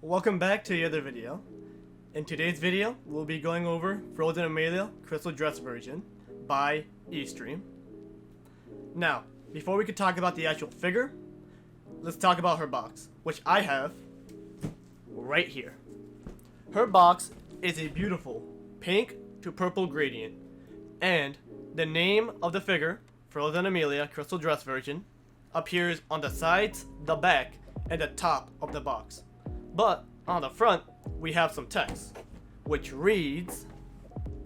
Welcome back to the other video. In today's video, we'll be going over Frozen Emilia Crystal Dress version by Eastream. Now, before we could talk about the actual figure, let's talk about her box, which I have right here. Her box is a beautiful pink to purple gradient, and the name of the figure, Frozen Emilia Crystal Dress version, appears on the sides, the back, and the top of the box. But on the front, we have some text, which reads,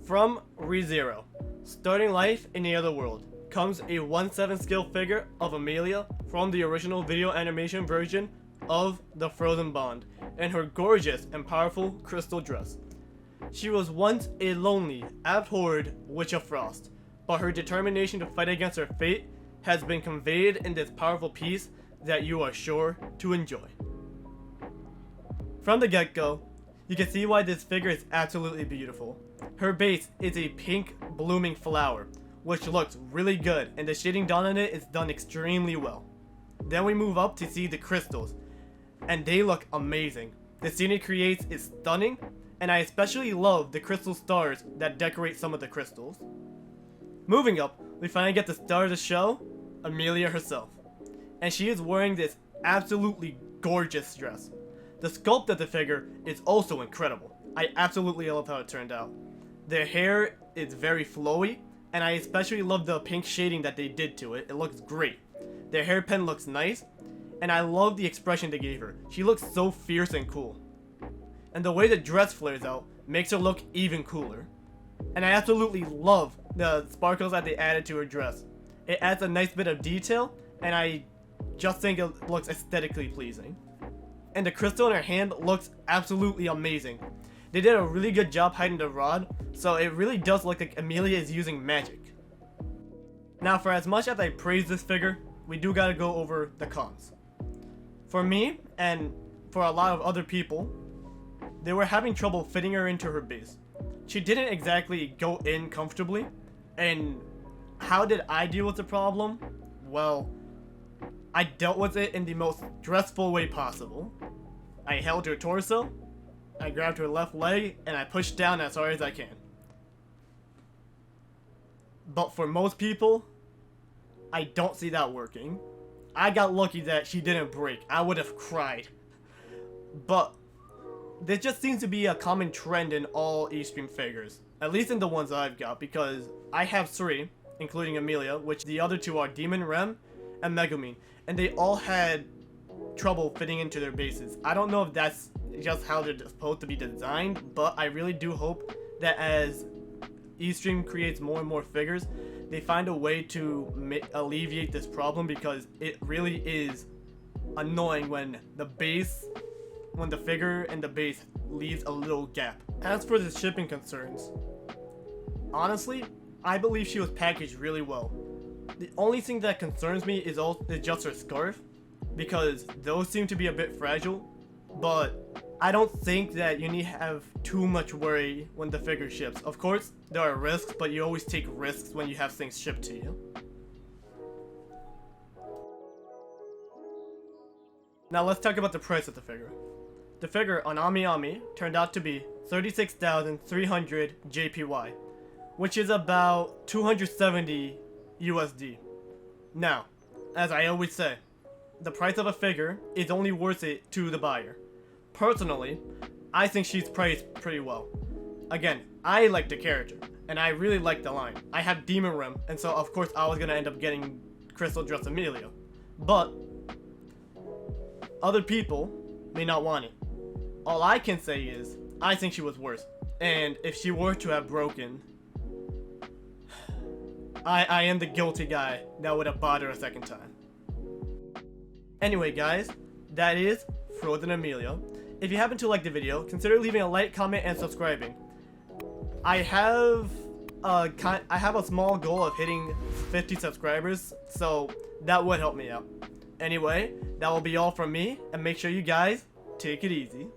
"From ReZero, starting life in the other world, comes a 1/7 scale figure of Emilia from the original video animation version of the Frozen Bond in her gorgeous and powerful crystal dress. She was once a lonely, abhorred witch of frost, but her determination to fight against her fate has been conveyed in this powerful piece that you are sure to enjoy." From the get-go, you can see why this figure is absolutely beautiful. Her base is a pink blooming flower, which looks really good, and the shading done on it is done extremely well. Then we move up to see the crystals, and they look amazing. The scene it creates is stunning, and I especially love the crystal stars that decorate some of the crystals. Moving up, we finally get the star of the show, Emilia herself, and she is wearing this absolutely gorgeous dress. The sculpt of the figure is also incredible. I absolutely love how it turned out. Their hair is very flowy, and I especially love the pink shading that they did to it. It looks great. Their hairpin looks nice, and I love the expression they gave her. She looks so fierce and cool. And the way the dress flares out makes her look even cooler. And I absolutely love the sparkles that they added to her dress. It adds a nice bit of detail, and I just think it looks aesthetically pleasing. And the crystal in her hand looks absolutely amazing. They did a really good job hiding the rod, so it really does look like Emilia is using magic. Now, for as much as I praise this figure, we do gotta go over the cons. For me, and for a lot of other people, they were having trouble fitting her into her base. She didn't exactly go in comfortably, and how did I deal with the problem? Well, I dealt with it in the most stressful way possible. I held her torso, I grabbed her left leg, and I pushed down as hard as I can. But for most people, I don't see that working. I got lucky that she didn't break. I would have cried. But this just seems to be a common trend in all Eastream figures, at least in the ones I've got, because I have 3, including Emilia, which the other 2 are Demon Rem and Megumin, and they all had trouble fitting into their bases. I don't know if that's just how they're supposed to be designed, but I really do hope that as Eastream creates more and more figures, they find a way to alleviate this problem, because it really is annoying when the figure and the base leaves a little gap. As for the shipping concerns, honestly, I believe she was packaged really well. The only thing that concerns me is just her scarf, because those seem to be a bit fragile, but I don't think that you need to have too much worry when the figure ships. Of course, there are risks, but you always take risks when you have things shipped to you. Now let's talk about the price of the figure. The figure on AmiAmi turned out to be 36,300 JPY, which is about 270 USD. Now, as I always say, the price of a figure is only worth it to the buyer. Personally, I think she's priced pretty well. Again, I like the character, and I really like the line. I have Demon Rem, and so of course I was gonna end up getting Crystal Dress Emilia. But other people may not want it. All I can say is, I think she was worse. And if she were to have broken, I am the guilty guy that would have bought her a second time. Anyway guys, that is Frozen Emilia. If you happen to like the video, consider leaving a like, comment, and subscribing. I have a small goal of hitting 50 subscribers, so that would help me out. Anyway, that will be all from me, and make sure you guys take it easy.